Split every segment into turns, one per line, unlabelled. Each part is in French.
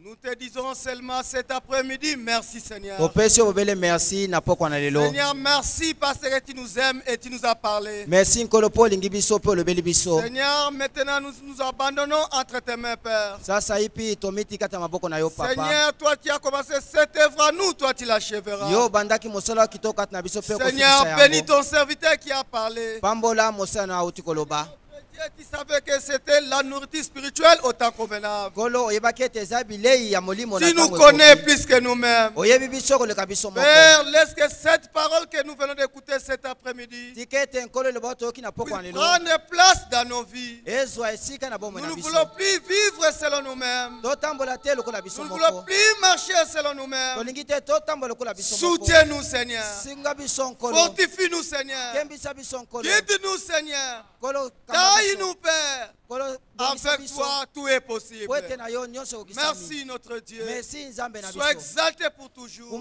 Nous te disons seulement cet après-midi, merci Seigneur.
Seigneur,
merci parce que tu nous aimes et tu nous as parlé.
Merci.
Seigneur, maintenant nous abandonnons entre tes mains, Père.
Seigneur,
toi qui as commencé cette œuvre à nous, toi tu l'achèveras. Seigneur, bénis ton serviteur qui a parlé. Dieu, tu savais que c'était la nourriture spirituelle au temps convenable. Tu nous connais plus que nous-mêmes. Père, laisse que cette parole que nous venons d'écouter cet après-midi prenne place dans nos vies. Nous ne voulons plus vivre selon nous-mêmes. Nous ne voulons plus marcher selon nous-mêmes. Soutiens-nous, Seigneur. Fortifie-nous, Seigneur. Guide-nous, Seigneur. Taille-nous, Père. Avec toi, tout est possible. Merci, notre Dieu. Sois exalté pour toujours. Au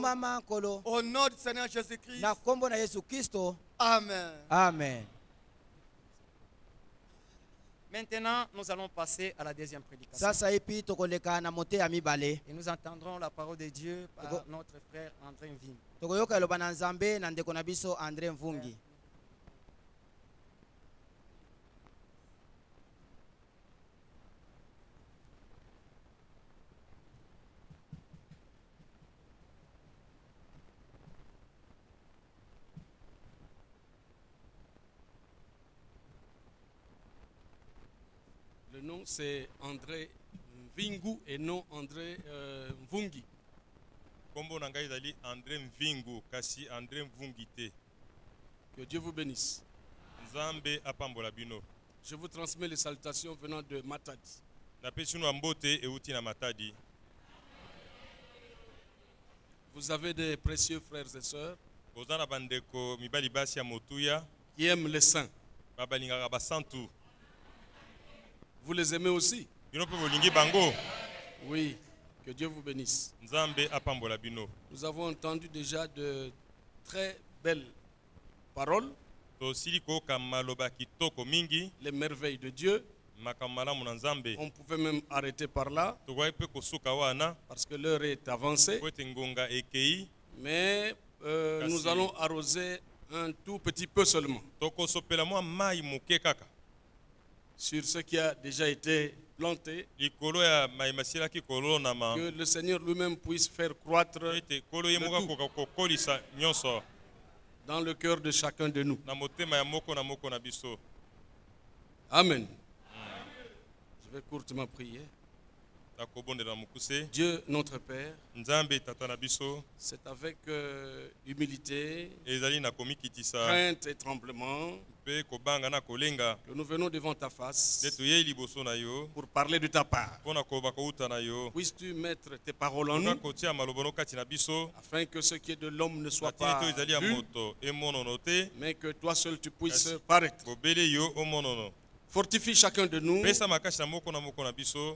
nom du Seigneur Jésus-Christ. Amen.
Amen.
Maintenant, nous allons passer à la deuxième prédication. Et nous entendrons la parole de Dieu par notre frère André Mvungi.
Le nom c'est André Mvingu et non André Mvungi.
Kombo nangai dali André Mvingu kasi André Mvungi te.
Que Dieu vous bénisse.
Nzambe apambola bino.
Je vous transmets les salutations venant de Matadi.
Napesunu ambote euti na Matadi.
Vous avez des précieux frères et sœurs
Bozana bandeko mibali basi ya motuya
qui aiment les saints.
babalingaka basantu.
Vous les aimez aussi?
Bino pe bolingi bango.
Oui, que Dieu vous bénisse.
Nzambe apambola bino.
Nous avons entendu déjà de très belles paroles.
Tosiliko kamaloba kitoko mingi.
Les merveilles de Dieu.
Makamalamu na Nzambe.
On pouvait même arrêter par là.
Tokwaye pe kosuka wana.
Parce que l'heure est avancée.
Ngonga ekei.
Mais nous allons arroser un tout petit peu seulement.
Toko sopela mwa mai muke kaka.
Sur ce qui a déjà été planté,
que
le Seigneur lui-même puisse faire croître dans le cœur de chacun de nous. Amen. Je vais courtement prier. Dieu notre Père, c'est avec humilité, crainte et tremblement que nous venons devant ta face pour parler de ta part. Puisses-tu mettre tes paroles en nous afin que ce qui est de l'homme ne soit pas vu, mais que toi seul tu puisses paraître. Fortifie chacun de nous.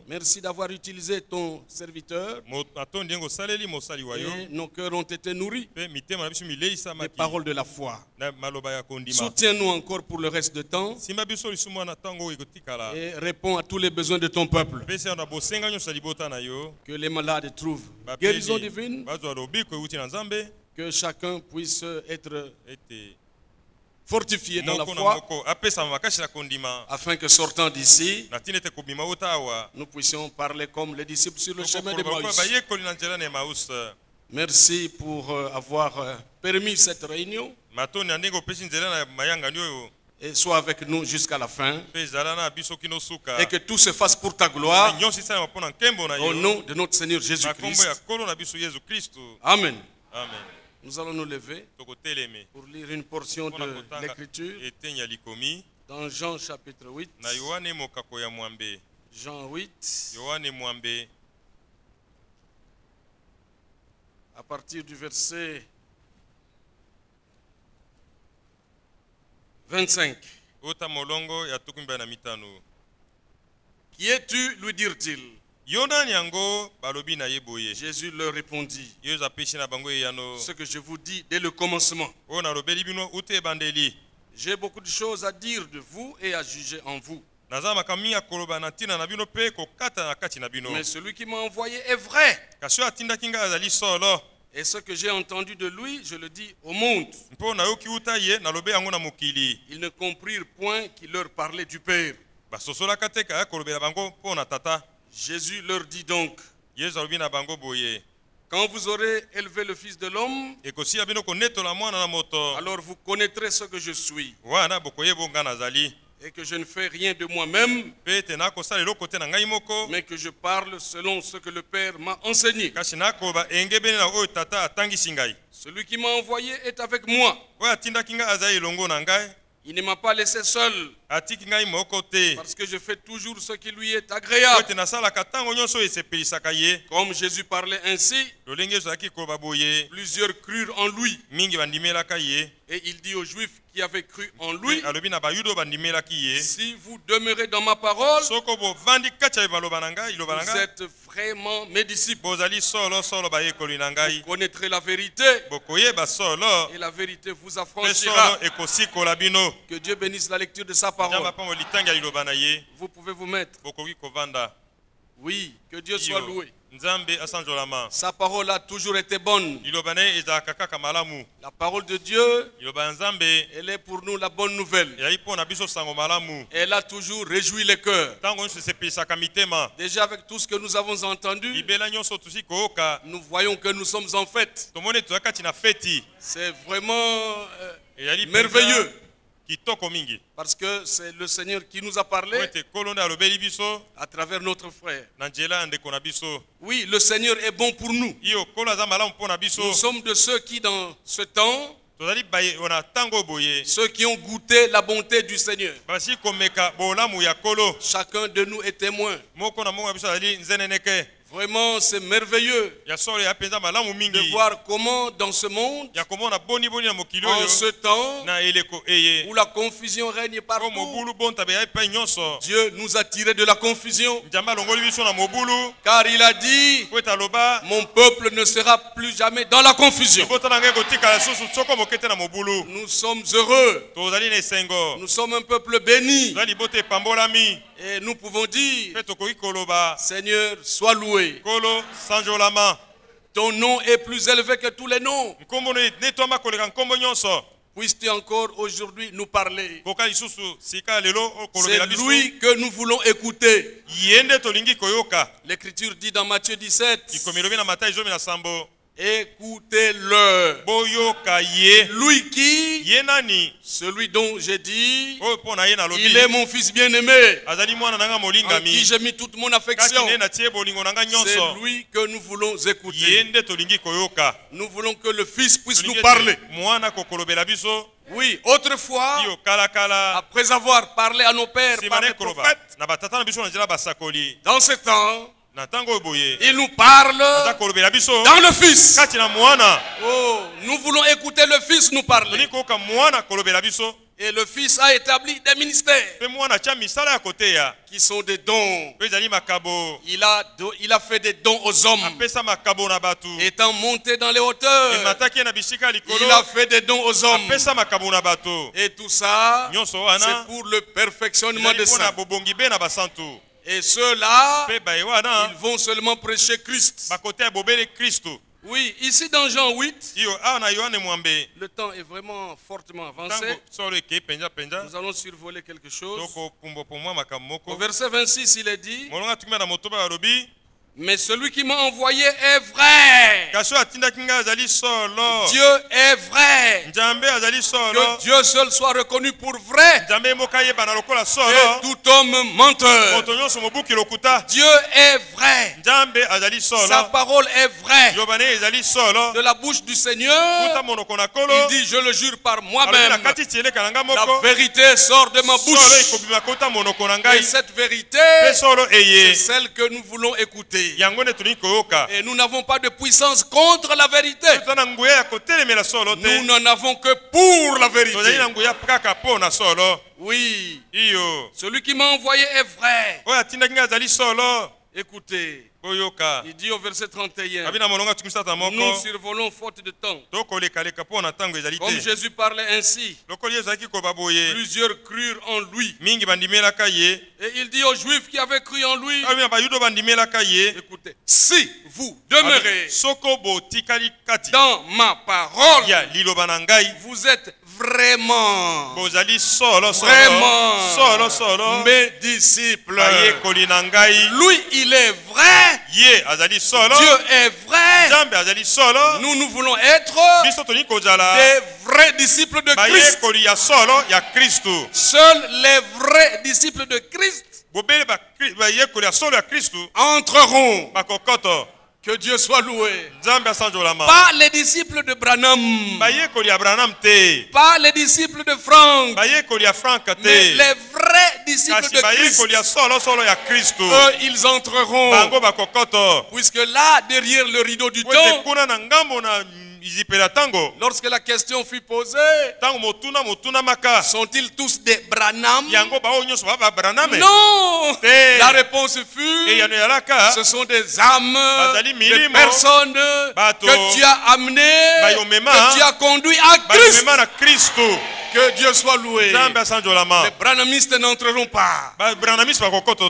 Merci d'avoir utilisé ton serviteur. Et nos cœurs ont été nourris des paroles de la foi. Soutiens-nous encore pour le reste du temps. Et réponds à tous les besoins de ton peuple. Que les malades trouvent guérison divine. Que chacun puisse être fortifié dans la foi, afin que sortant d'ici, nous puissions parler comme les disciples sur le chemin de Maïs. Merci pour avoir permis cette réunion. Et sois avec nous jusqu'à la fin. Et que tout se fasse pour ta gloire. Au nom de notre Seigneur Jésus-Christ. Amen.
Amen.
Nous allons nous lever pour lire une portion de l'écriture dans Jean chapitre 8. Jean 8. À partir du verset 25. Qui es-tu, lui dirent-ils? Jésus leur répondit, ce que je vous dis dès le commencement. J'ai beaucoup de choses à dire de vous et à juger en vous. Mais celui qui m'a envoyé est vrai. Et ce que j'ai entendu de lui, je le dis au monde. Ils ne comprirent point qu'il leur parlait du Père. Jésus leur dit donc, quand vous aurez élevé le Fils de l'homme, alors vous connaîtrez ce que je suis. Et que je ne fais rien de moi-même, mais que je parle selon ce que le Père m'a enseigné. Celui qui m'a envoyé est avec moi. Il ne m'a pas laissé seul, parce que je fais toujours ce qui lui est agréable. Comme Jésus parlait ainsi, plusieurs crurent en lui. Et il dit aux Juifs qui avaient cru en lui, si vous demeurez dans ma parole, vous êtes vraiment mes disciples. Vous connaîtrez la vérité, et la vérité vous affranchira. Que Dieu bénisse la lecture de sa parole. Vous pouvez vous mettre. Oui, que Dieu soit loué. Sa parole a toujours été bonne. La parole de Dieu, elle est pour nous la bonne nouvelle. Elle a toujours réjoui les cœurs. Déjà avec tout ce que nous avons entendu, nous voyons que nous sommes en fête. C'est vraiment merveilleux. Parce que c'est le Seigneur qui nous a parlé à travers notre frère. Oui, le Seigneur est bon pour nous. Nous sommes de ceux qui, dans ce temps, ceux qui ont goûté la bonté du Seigneur. Chacun de nous est témoin. Vraiment, c'est merveilleux de voir comment dans ce monde, en ce temps où la confusion règne partout, Dieu nous a tirés de la confusion. Car il a dit, mon peuple ne sera plus jamais dans la confusion. Nous sommes heureux. Nous sommes un peuple béni. Et nous pouvons dire, Seigneur, sois loué. Ton nom est plus élevé que tous les noms. Puisses-tu encore aujourd'hui nous parler. C'est lui que nous voulons écouter. L'Écriture dit dans Matthieu 17, écoutez-le. Lui qui, celui dont j'ai dit, il est mon fils bien-aimé, en qui j'ai mis toute mon affection. C'est lui que nous voulons écouter. Nous voulons que le Fils puisse nous parler. Oui, autrefois, après avoir parlé à nos pères par les prophètes, dans ce temps, il nous parle dans le Fils. Oh, nous voulons écouter le Fils nous parler. Et le Fils a établi des ministères qui sont des dons. Il a fait des dons aux hommes. Étant monté dans les hauteurs, il a fait des dons aux hommes. Et tout ça, c'est pour le perfectionnement des saints. Et ceux-là, ils vont seulement prêcher Christ. Oui, ici dans Jean 8, le temps est vraiment fortement avancé. Nous allons survoler quelque chose. Au verset 26, il est dit, mais celui qui m'a envoyé est vrai. Dieu est vrai. Que Dieu seul soit reconnu pour vrai. Et tout homme menteur. Dieu est vrai. Sa parole est vraie. De la bouche du Seigneur, il dit, je le jure par moi-même, la vérité sort de ma bouche. Et cette vérité, c'est celle que nous voulons écouter. Et nous n'avons pas de puissance contre la vérité. Nous n'en avons que pour la vérité. Oui. Celui qui m'a envoyé est vrai.
Écoutez, il dit au verset 31, nous survolons faute de temps. Comme Jésus parlait ainsi, plusieurs crurent en lui. Et il dit aux Juifs qui avaient cru en lui, écoutez, si vous demeurez dans ma parole, vous êtes vraiment mes disciples. Lui, il est vrai. Dieu est vrai. Nous voulons être des vrais disciples de Christ. Seuls les vrais disciples de Christ entreront. Que Dieu soit loué. Pas les disciples de Branham. Pas les disciples de Franck. Mais les vrais disciples de Christ. Eux, ils entreront. Puisque là, derrière le rideau du temps, lorsque la question fut posée, sont-ils tous des Branham? Non. La réponse fut, ce sont des âmes, des personnes que tu as amenées, que tu as conduit à Christ. Que Dieu soit loué. Les branhamistes n'entreront pas.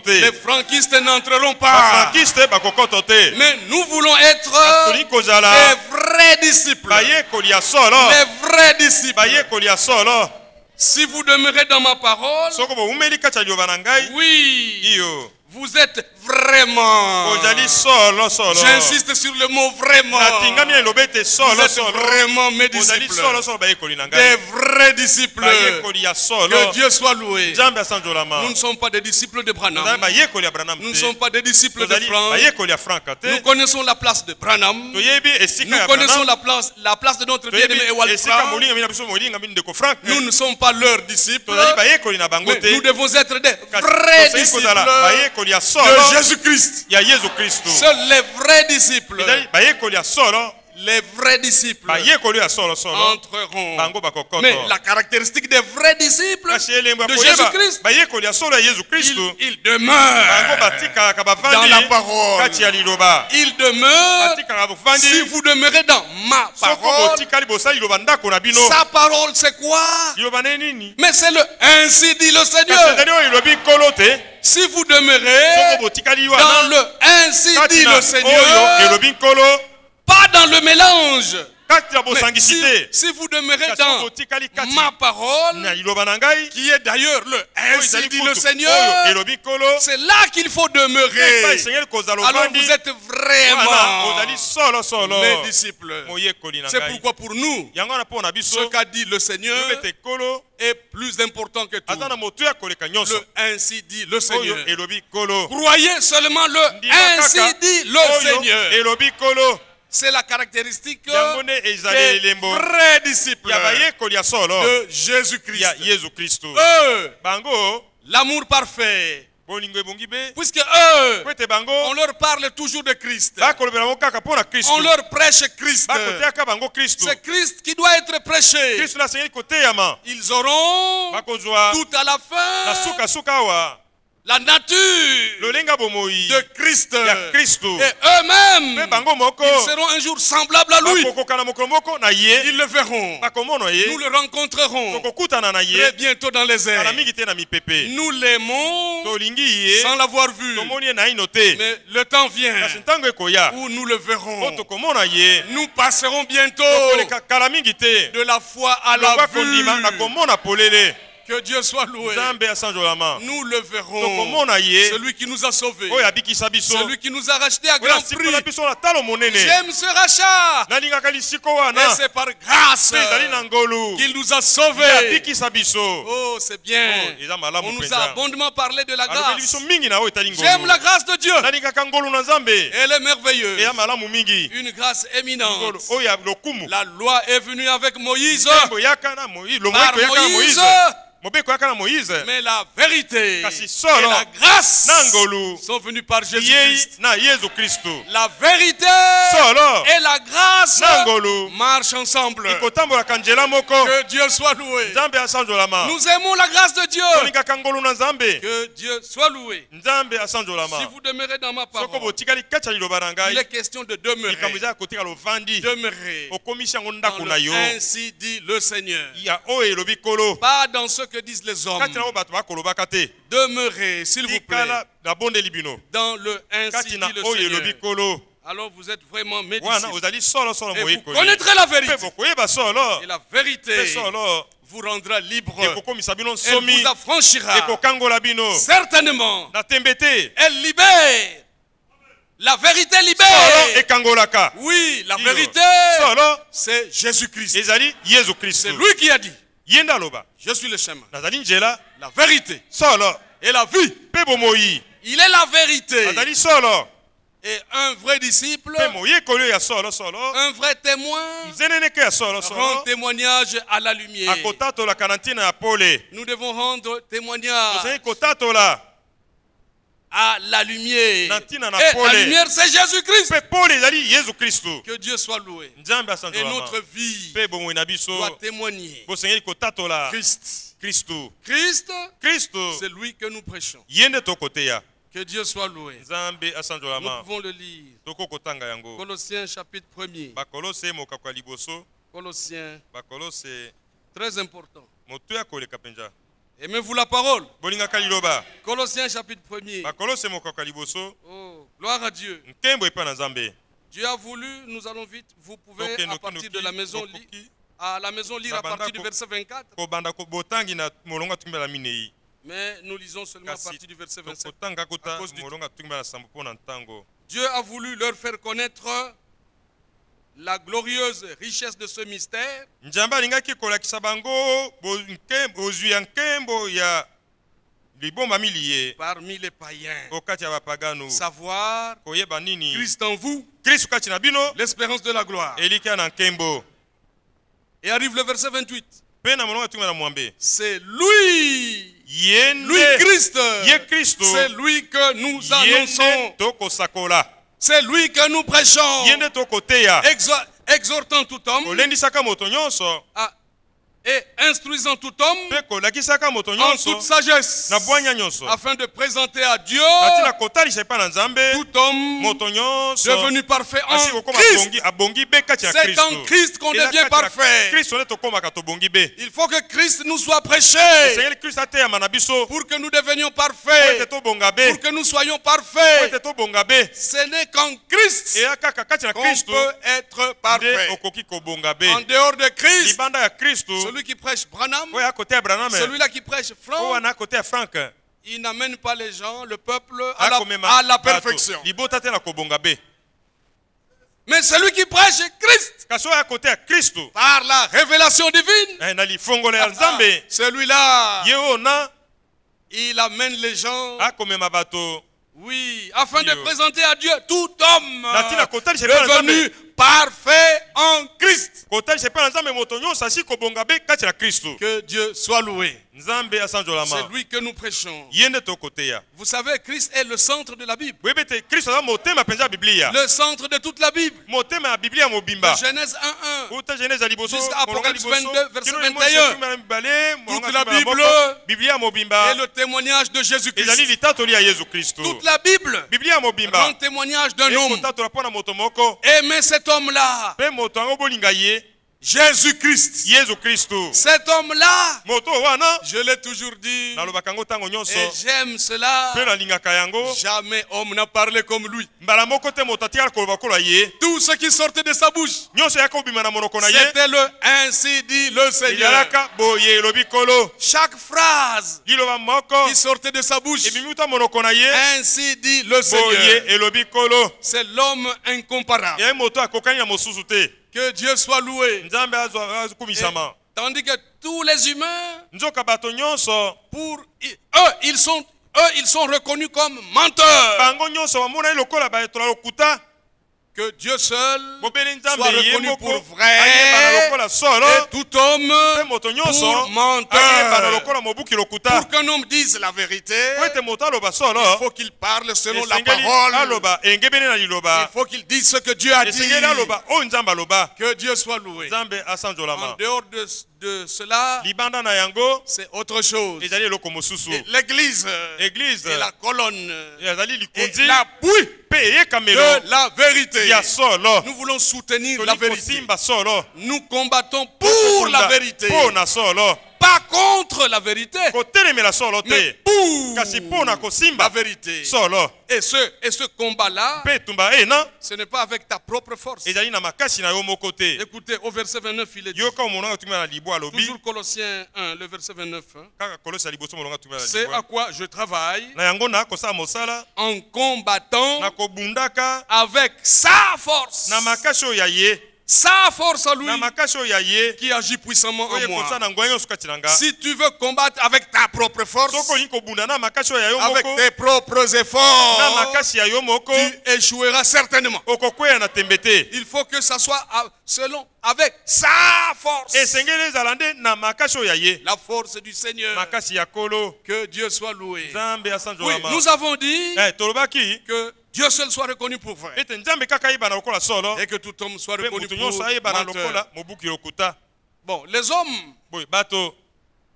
Les franquistes n'entreront pas. Mais nous voulons être des vrais disciples. Les vrais disciples. Si vous demeurez dans ma parole, oui, vous êtes vraiment. J'insiste sur le mot vraiment. Vous êtes vraiment mes disciples. Des vrais disciples. Que Dieu soit loué. Nous ne sommes pas des disciples de Branham. Nous ne sommes pas des disciples de Franck. Nous connaissons la place de Branham. Nous connaissons la place de notre bien-aimé Ewald Franck. Nous ne sommes pas leurs disciples. Mais nous devons être des vrais disciples de Jésus-Christ. Seuls les vrais disciples, les vrais disciples entreront. Mais la caractéristique des vrais disciples de Jésus-Christ, ils demeurent dans la parole. Ils demeurent. Si vous demeurez dans ma parole, sa parole c'est quoi? Mais c'est le ainsi dit le Seigneur. Si vous demeurez dans le ainsi dit le Seigneur, pas dans le mélange. Si vous demeurez dans ma parole, qui est d'ailleurs le ainsi dit le Seigneur, c'est là qu'il faut demeurer. Alors vous êtes vraiment mes disciples. C'est pourquoi pour nous, ce qu'a dit le Seigneur est plus important que tout. Le ainsi dit le Seigneur. Croyez seulement le ainsi dit le Seigneur. C'est la caractéristique des vrais disciples de Jésus-Christ. L'amour parfait. Puisque eux, on leur parle toujours de Christ. On leur prêche Christ. C'est Christ qui doit être prêché. Ils auront tout à la fin la nature de Christ. Et eux-mêmes, ils seront un jour semblables à lui. Ils le verront. Nous le rencontrerons très bientôt dans les airs. Nous l'aimons sans l'avoir vu. Mais le temps vient où nous le verrons. Nous passerons bientôt de la foi à la vue. Que Dieu soit loué. Nous le verrons. Celui qui nous a sauvés. Celui qui nous a rachetés à grand prix. J'aime ce rachat. Et c'est par grâce qu'il nous a sauvés. Oh, c'est bien. On nous a abondamment parlé de la grâce. J'aime la grâce de Dieu. Elle est merveilleuse. Une grâce éminente. La loi est venue avec Moïse. Par Moïse,
Mais la vérité et la grâce sont venues par Jésus-Christ. La vérité et la grâce marchent ensemble. Que Dieu soit loué. Nous aimons la grâce de Dieu. Que Dieu soit loué. Si vous demeurez dans ma parole, il est question de demeurer. Demeurer dans le ainsi dit le Seigneur. Pas dans ce que disent les hommes. Demeurez, s'il vous plaît, dans le ainsi dit le Seigneur. Alors vous êtes vraiment mes disciples. Et vous connaîtrez la vérité. Et la vérité vous rendra libre. Elle vous affranchira. Certainement. Elle libère. La vérité libère. Oui, la vérité, c'est Jésus-Christ. C'est lui qui a dit. Je suis le chemin, la vérité et la vie. Il est la vérité. Et un vrai disciple, un vrai témoin, rend témoignage à la lumière. Nous devons rendre témoignage à la lumière. Et la lumière, c'est Jésus-Christ. Que Dieu soit loué. Et notre vie doit témoigner. Christ, c'est lui que nous prêchons. Que Dieu soit loué. Nous pouvons le lire. Colossiens chapitre 1er. Colossiens, très important. Aimez-vous la parole? Colossiens chapitre 1er. Oh, gloire à Dieu. Dieu a voulu, nous allons vite. Vous pouvez à partir de la maison lire. À la maison lire à partir du verset 24. Mais nous lisons seulement à partir du verset 27. À cause du... Dieu a voulu leur faire connaître la glorieuse richesse de ce mystère. Parmi les païens. Savoir Christ en vous, l'espérance de la gloire. Et arrive le verset 28. C'est lui, Christ, c'est lui que nous annonçons, c'est lui que nous prêchons, exhortant tout homme et instruisant tout homme en toute sagesse, afin de présenter à Dieu tout homme devenu parfait en Christ. C'est en Christ qu'on devient parfait. Il faut que Christ nous soit prêché pour que nous devenions parfaits, pour que nous soyons parfaits. Ce n'est qu'en Christ qu'on peut être parfait. En dehors de Christ, celui qui prêche Branham, celui-là qui prêche Franck, il n'amène pas les gens, le peuple, à la perfection. Mais celui qui prêche Christ, par la révélation divine, celui-là, il amène les gens, oui, afin de présenter à Dieu tout homme devenu parfait en Christ. Que Dieu soit loué. C'est lui que nous prêchons. Vous savez, Christ est le centre de la Bible. Le centre de toute la Bible. De Genèse 1:1 jusqu'à Apocalypse 22, verset 21. Toute la Bible est le témoignage de Jésus-Christ. Toute la Bible rend témoignage d'un homme. Aimez cet homme-là. Jésus-Christ. Cet homme-là, je l'ai toujours dit, et j'aime cela. Jamais homme n'a parlé comme lui. Tout ce qui sortait de sa bouche, c'était le ainsi dit le Seigneur. Chaque phrase qui sortait de sa bouche, ainsi dit le Seigneur. C'est l'homme incomparable. Que Dieu soit loué. Et, tandis que tous les humains, pour eux, ils sont reconnus comme menteurs. que Dieu seul soit reconnu pour vrai et tout homme pour menteur. Pour qu'un homme dise la vérité, il faut qu'il parle selon la parole. Il faut qu'il dise ce que Dieu a dit. Que Dieu soit loué. En dehors de cela, c'est autre chose. L'église est la colonne et l'appui de la vérité. Nous voulons soutenir la vérité. Nous combattons pour la vérité. Pas contre la vérité, mais pour la vérité. Et ce combat-là, ce n'est pas avec ta propre force. Écoutez, au verset 29, il est dit, toujours Colossiens 1, le verset 29, c'est à quoi je travaille en combattant avec sa force. Sa force à lui qui agit puissamment en moi. Si tu veux combattre avec ta propre force, avec tes propres efforts, tu échoueras certainement. Il faut que ça soit avec sa force. La force du Seigneur. Que Dieu soit loué. Oui, nous avons dit que Dieu seul soit reconnu pour vrai. Et que tout homme soit reconnu pour menteur. Bon, les hommes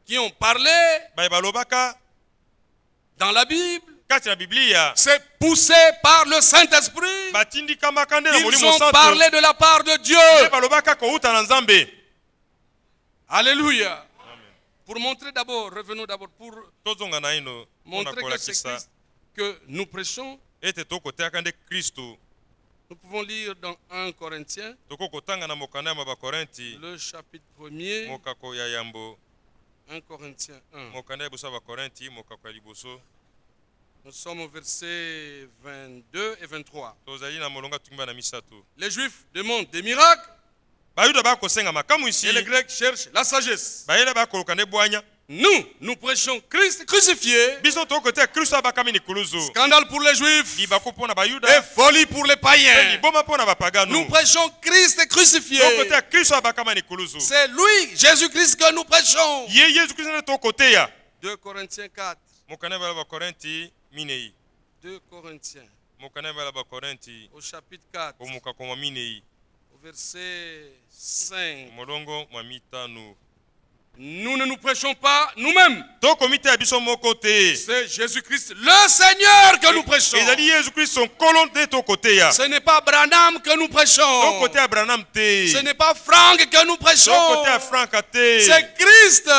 qui ont parlé dans la Bible, c'est poussé par le Saint-Esprit. Ils ont parlé de la part de Dieu. Alléluia. Pour montrer d'abord, revenons d'abord pour montrer que c'est Christ que nous prêchons. Nous pouvons lire dans 1 Corinthiens, le chapitre 1er, 1 Corinthiens 1. Nous sommes au verset 22 et 23. Les Juifs demandent des miracles et les Grecs cherchent la sagesse. Nous prêchons Christ crucifié. Scandale pour les Juifs et folie pour les païens. Nous prêchons Christ crucifié. C'est lui, Jésus-Christ, que nous prêchons. 2 Corinthiens 4. 2 Corinthiens au chapitre 4 au verset 5. Nous ne nous prêchons pas nous-mêmes. C'est Jésus-Christ le Seigneur que nous prêchons. Ce n'est pas Branham que nous prêchons. Ce n'est pas Franck que nous prêchons. C'est Christ.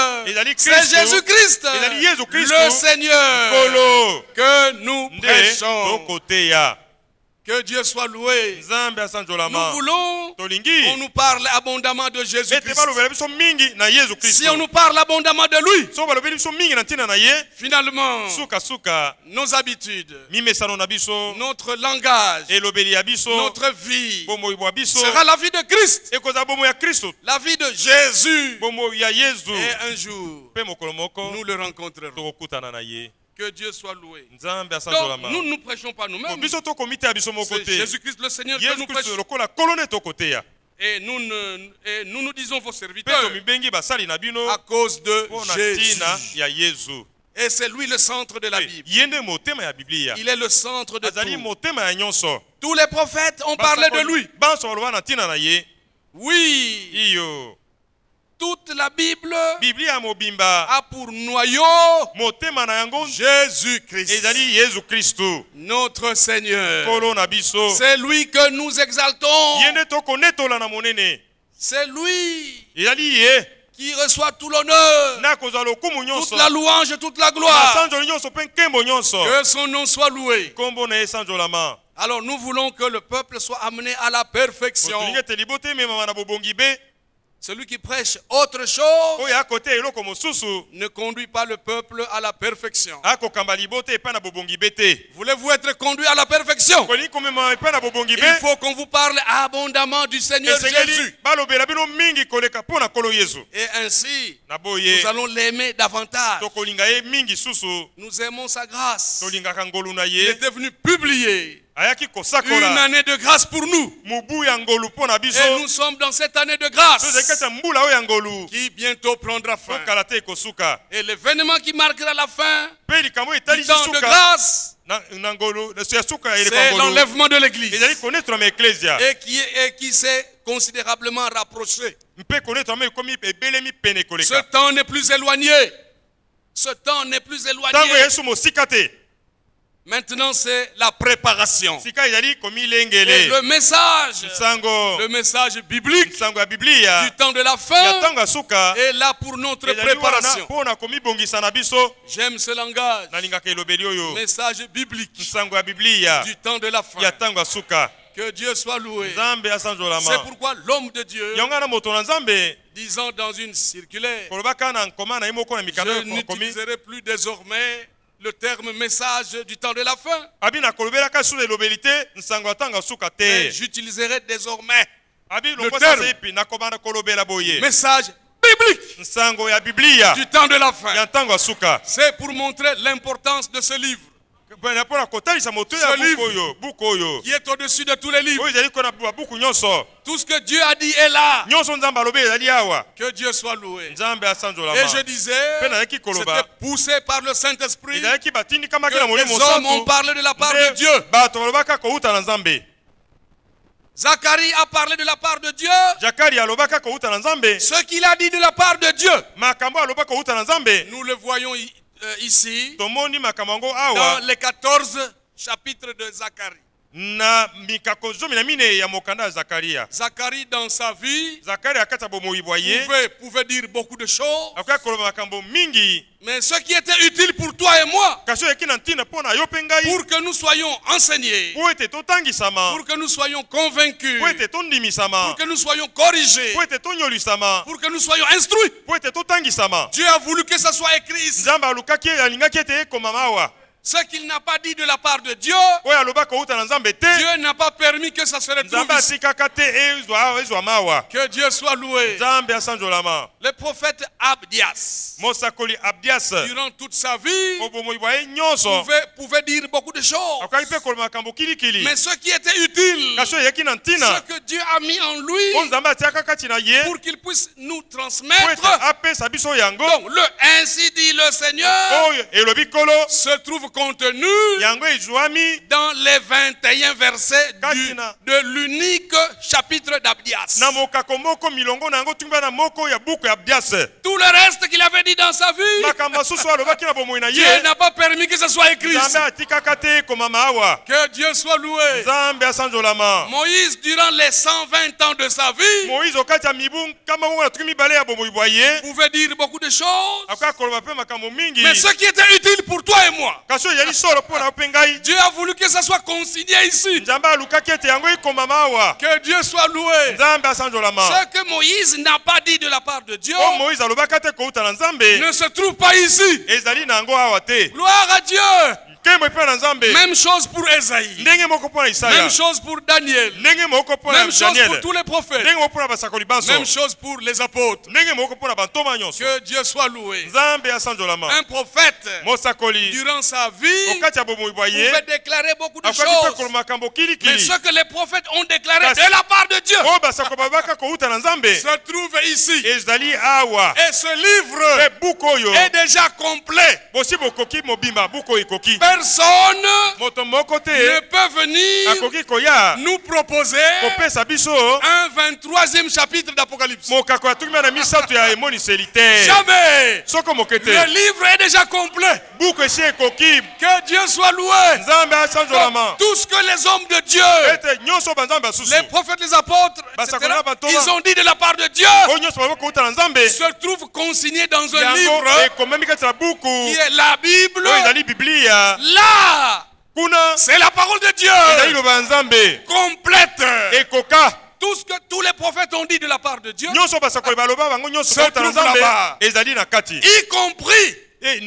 C'est Jésus-Christ le Seigneur que nous prêchons. Que Dieu soit loué. Nous voulons qu'on nous parle abondamment de Jésus-Christ. Si on nous parle abondamment de lui, finalement, nos habitudes, notre langage, notre vie sera la vie de Christ, la vie de Jésus. Et un jour, nous le rencontrerons. Que Dieu soit loué. Donc, nous ne prêchons pas nous-mêmes. C'est Jésus-Christ le Seigneur que nous prêchons. Et nous disons vos serviteurs à cause de Jésus. Et c'est lui le centre de la Bible. Il est le centre de tout. Tous les prophètes ont parlé de lui. Oui. Toute la Bible a pour noyau Jésus-Christ, notre Seigneur. C'est lui que nous exaltons. C'est lui qui reçoit tout l'honneur, toute la louange, toute la gloire. Que son nom soit loué. Alors nous voulons que le peuple soit amené à la perfection. Celui qui prêche autre chose ne conduit pas le peuple à la perfection. Voulez-vous être conduit à la perfection? Il faut qu'on vous parle abondamment du Seigneur Jésus. Et ainsi, nous allons l'aimer davantage. Nous aimons sa grâce. Il est devenu publié une année de grâce pour nous. Et nous sommes dans cette année de grâce qui bientôt prendra fin. Et l'événement qui marquera la fin du temps de grâce, c'est l'enlèvement de l'église et qui s'est considérablement rapproché. Ce temps n'est plus éloigné. Ce temps n'est plus éloigné. Maintenant, c'est la préparation. Et le message biblique du temps de la fin est là pour notre préparation. J'aime ce langage. Message biblique du temps de la fin. Que Dieu soit loué. C'est pourquoi l'homme de Dieu, disant dans une circulaire, je n'utiliserai plus désormais le terme message du temps de la fin. Mais j'utiliserai désormais le terme message biblique du temps de la fin. C'est pour montrer l'importance de ce livre. Ce livre qui est au-dessus de tous les livres. Tout ce que Dieu a dit est là. Que Dieu soit loué. Et je disais, c'était poussé par le Saint-Esprit que les hommes ont parlé de la part de Dieu. Zacharie a parlé de la part de Dieu. Ce qu'il a dit de la part de Dieu, nous le voyons ici dans les 14 chapitres de Zacharie. Zacharie dans sa vie pouvait dire beaucoup de choses, mais ce qui était utile pour toi et moi, pour que nous soyons enseignés, pour que nous soyons convaincus, pour que nous soyons corrigés, pour que nous soyons instruits, Dieu a voulu que ça soit écrit ici. Ce qu'il n'a pas dit de la part de Dieu, Dieu n'a pas permis que ça se retrouve ici. Que Dieu soit loué. Le prophète Abdias, durant toute sa vie, pouvait dire beaucoup de choses. Mais ce qui était utile, ce que Dieu a mis en lui, pour qu'il puisse nous transmettre, donc le ainsi dit le Seigneur, se trouve contenu dans les 21 versets de l'unique chapitre d'Abdias. Tout le reste qu'il avait dit dans sa vie, Dieu n'a pas permis que ce soit écrit. Que Dieu soit loué. Moïse, durant les 120 ans de sa vie, pouvait dire beaucoup de choses, mais ce qui était utile pour toi et moi, Dieu a voulu que ça soit consigné ici. Que Dieu soit loué. Ce que Moïse n'a pas dit de la part de Dieu ne se trouve pas ici. Gloire à Dieu. Même chose pour Esaïe. Même chose pour Daniel. Même chose pour tous les prophètes. Même chose pour les apôtres. Que Dieu soit loué. Un prophète, durant sa vie, pouvait déclarer beaucoup de choses. Mais ce que les prophètes ont déclaré de la part de Dieu se trouve ici. Et ce livre est déjà complet. Personne ne peut venir nous proposer un 23e chapitre d'Apocalypse. Jamais. Le livre est déjà complet. Que Dieu soit loué. Donc, tout ce que les hommes de Dieu, les prophètes, les apôtres, etc., ils ont dit de la part de Dieu, se trouve consigné dans un livre qui est la Bible. Là, c'est la parole de Dieu complète. Tout ce que tous les prophètes ont dit de la part de Dieu se trouve là-bas, y compris ce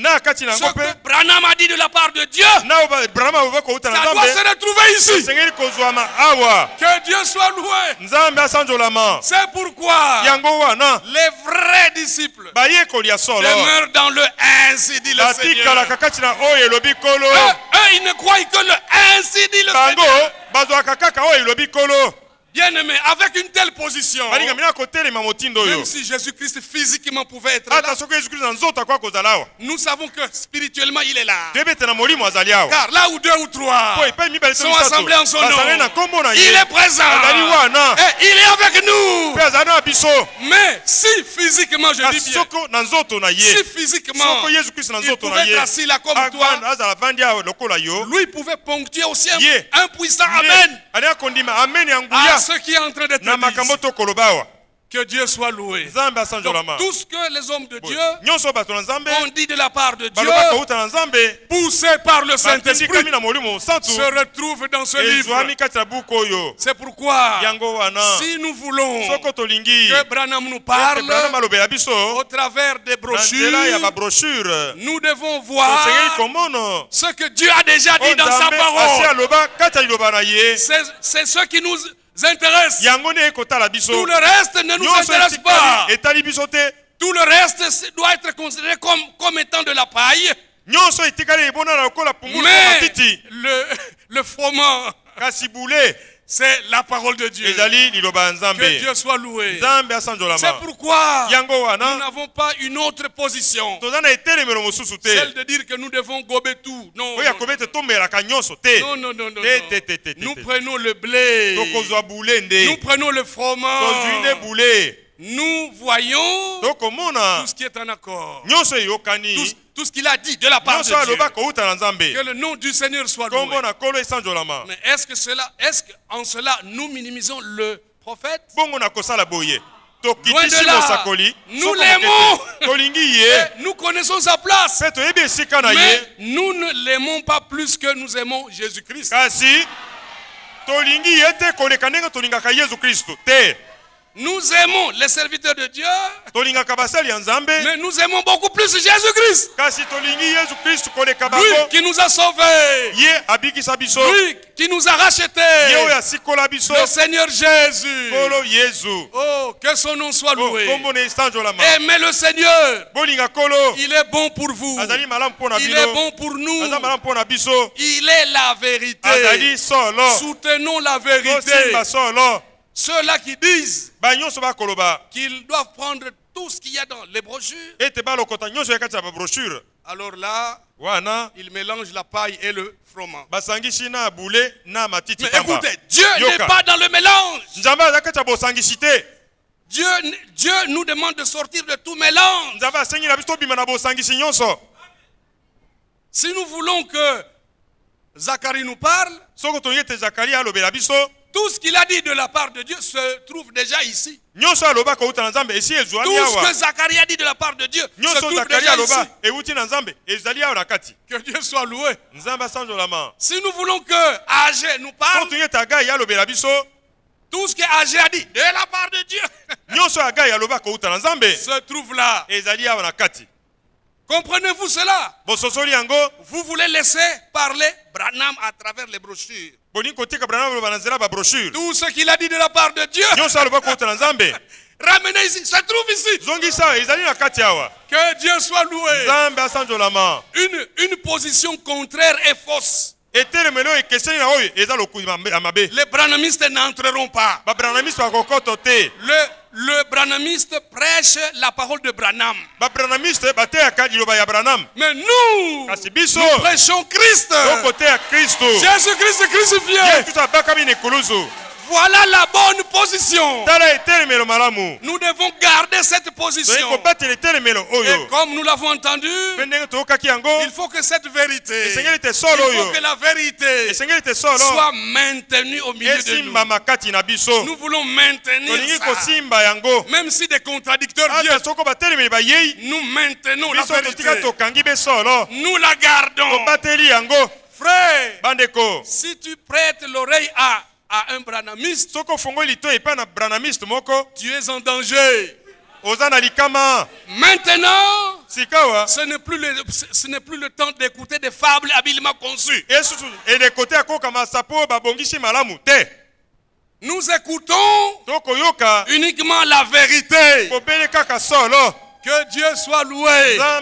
que Branham a dit de la part de Dieu. Ça doit se retrouver ici. Que Dieu soit loué. C'est pourquoi les vrais disciples demeurent dans le ainsi dit le Seigneur. Eux, ils ne croient que le ainsi dit le Seigneur. Bien-aimé, avec une telle position, même si Jésus-Christ physiquement pouvait être là, nous savons que spirituellement il est là. Car là où 2 ou 3 sont assemblés en son nom, il est présent. Et il est avec nous. Mais si physiquement, je dis bien, si physiquement il pouvait être assis là comme toi, lui pouvait ponctuer aussi un puissant Amen à ce qui est en train d'être dit. Que Dieu soit loué. Donc, tout ce que les hommes de Dieu ont dit de la part de Dieu, poussés par le Saint-Esprit, se retrouvent dans ce livre. C'est pourquoi, si nous voulons que Branham nous parle au travers des brochures, nous devons voir ce que Dieu a déjà dit dans sa parole. C'est ce qui nous intéresse. Tout le reste ne nous intéresse pas. Tout le reste doit être considéré comme étant de la paille. Mais le froment, c'est la parole de Dieu. Que Dieu soit loué. C'est pourquoi nous n'avons pas une autre position. Celle de dire que nous devons gober tout. Non. Non. Nous prenons le blé. Nous prenons le froment. Nous voyons tout ce qui est en accord. Tout ce qu'il a dit de la part de Dieu. Que le nom du Seigneur soit loué. Mais est-ce qu'en cela nous minimisons le prophète? Loin de là, nous l'aimons. Nous connaissons sa place. Mais nous ne l'aimons pas plus que nous aimons Jésus-Christ. Nous aimons les serviteurs de Dieu, mais nous aimons beaucoup plus Jésus-Christ. Lui qui nous a sauvés, lui qui nous a rachetés, le Seigneur Jésus. Oh, que son nom soit loué. Aimez le Seigneur. Il est bon pour vous. Il est bon pour nous. Il est la vérité. Soutenons la vérité. Ceux-là qui disent qu'ils doivent prendre tout ce qu'il y a dans les brochures, alors là, ils mélangent la paille et le froment. Mais écoutez, Dieu n'est pas dans le mélange. Dieu nous demande de sortir de tout mélange. Si nous voulons que Zacharie nous parle, tout ce qu'il a dit de la part de Dieu se trouve déjà ici. Tout ce que Zacharie a dit de la part de Dieu se trouve déjà ici. Que Dieu soit loué. Si nous voulons que Agé nous parle, tout ce que Agé a dit de la part de Dieu se trouve là. Comprenez-vous cela? Vous voulez laisser parler Branham à travers les brochures. Tout ce qu'il a dit de la part de Dieu, ramenez ici, ça se trouve ici. Que Dieu soit loué. Une position contraire est fausse. Les branhamistes n'entreront pas. Le branhamiste prêche la parole de Branham. Mais nous prêchons Christ. Jésus-Christ crucifié. Voilà la bonne position. Nous devons garder cette position. Et comme nous l'avons entendu, il faut que cette vérité, il faut que la vérité soit maintenue au milieu de nous. Nous voulons maintenir ça. Même si des contradicteurs viennent, nous maintenons la vérité. Nous la gardons. Frère, si tu prêtes l'oreille à un branhamiste, tu es en danger. Maintenant, ce n'est plus le temps d'écouter des fables habilement conçues. nous écoutons uniquement la vérité. Que Dieu soit loué. La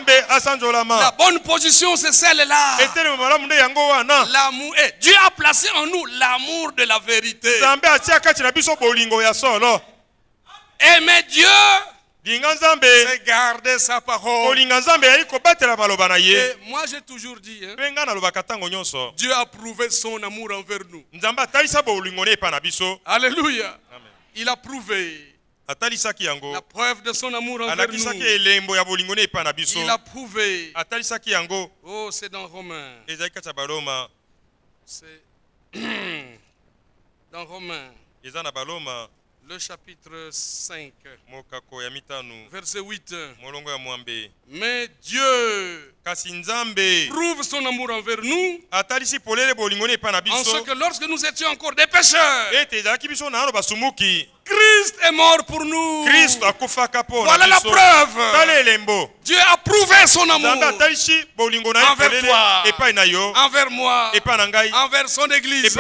bonne position, c'est celle-là. L'amour. Dieu a placé en nous l'amour de la vérité. Aimer Dieu, c'est garder sa parole. Et moi j'ai toujours dit, Dieu a prouvé son amour envers nous. Alléluia. Il a prouvé la preuve de son amour envers nous. Il a prouvé. Oh, c'est dans Romains. C'est dans Romains. Le chapitre 5, verset 8. Mais Dieu prouve son amour envers nous en ce que lorsque nous étions encore des pécheurs, Christ est mort pour nous. Voilà la preuve. Dieu a prouvé son amour envers toi, envers moi, envers son église,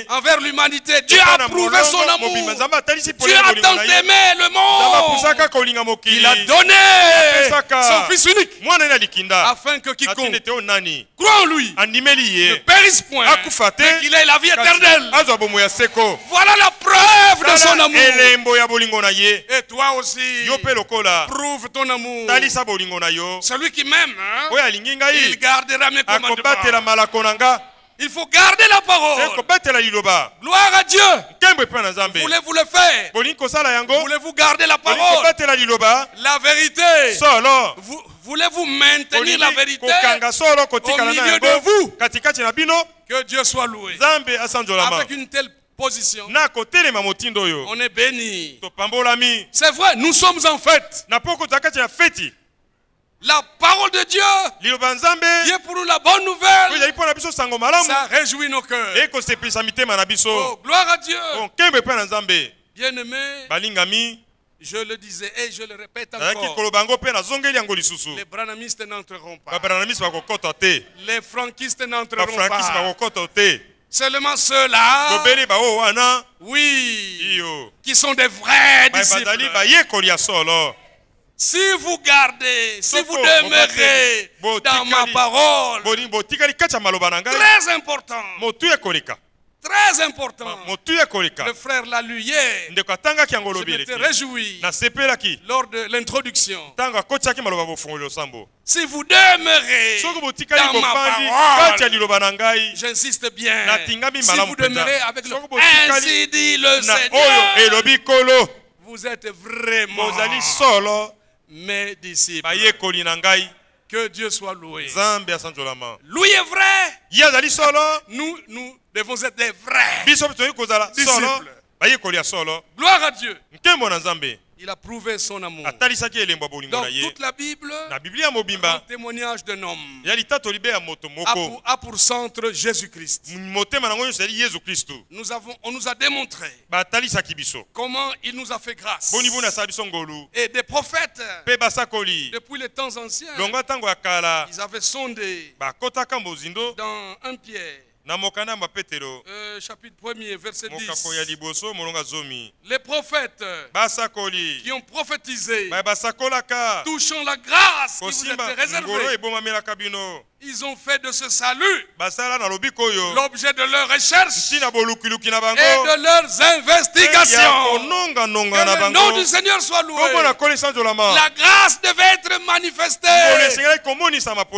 envers l'humanité. Dieu a prouvé son amour. Dieu a tant aimé le monde qu'il a donné son Fils unique afin que quiconque croit en lui ne périsse point, mais qu'il ait la vie éternelle. Voilà la preuve de son amour. Et toi aussi, prouve ton amour. Celui qui m'aime, il gardera mes commandements. Il faut garder la parole. Gloire à Dieu. Voulez-vous le faire? Voulez-vous garder la parole? La vérité. Voulez-vous maintenir la vérité au milieu de vous? Que Dieu soit loué. Avec une telle position, on est béni. C'est vrai, nous sommes en fête. La parole de Dieu qui est pour nous la bonne nouvelle, ça réjouit nos cœurs. Oh, gloire à Dieu. Bien-aimés, je le disais et je le répète encore, les branhamistes n'entreront pas, les franquistes n'entreront pas. Seulement ceux-là, oui, qui sont des vrais disciples. Si vous gardez, si vous demeurez dans ma parole, très important, très important, le frère l'a lu hier, je m'étais réjoui lors de l'introduction. Si vous demeurez dans ma parole, j'insiste bien, si vous demeurez avec le ainsi dit le Seigneur, vous êtes vraiment mes disciples. Que Dieu soit loué. Lui est vrai. Nous devons être des vrais disciples. Gloire à Dieu. Il a prouvé son amour. Dans toute la Bible, un témoignage d'un homme a pour centre Jésus-Christ. On nous a démontré comment il nous a fait grâce. Et des prophètes, depuis les temps anciens, ils avaient sondé dans 1 Pierre. Chapitre 1er, verset 10. Les prophètes qui ont prophétisé touchant la grâce qui vous était réservée, ils ont fait de ce salut l'objet de leurs recherches et de leurs investigations. Que le nom du Seigneur soit loué. La grâce devait être manifestée.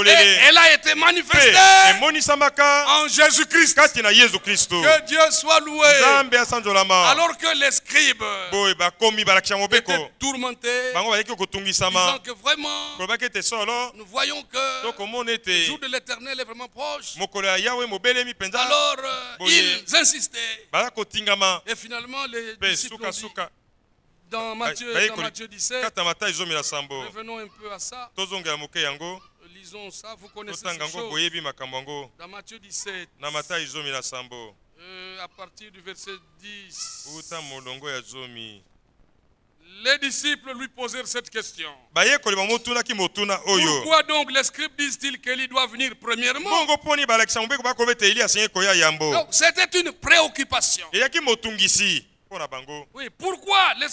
Et elle a été manifestée en Jésus-Christ. Que Dieu soit loué. Alors que les scribes étaient tourmentés, disant que vraiment, nous voyons que le jour de l'Éternel est vraiment proche. Alors ils insistaient. Et finalement les disciples ont dit, dans Matthieu 17, revenons un peu à ça. Lisons ça, vous connaissez ces choses. Dans Matthieu 17, à partir du verset 10, Les disciples lui posèrent cette question. Pourquoi donc les scribes disent-ils qu'Élie doit venir premièrement? C'était une préoccupation. Oui, pourquoi les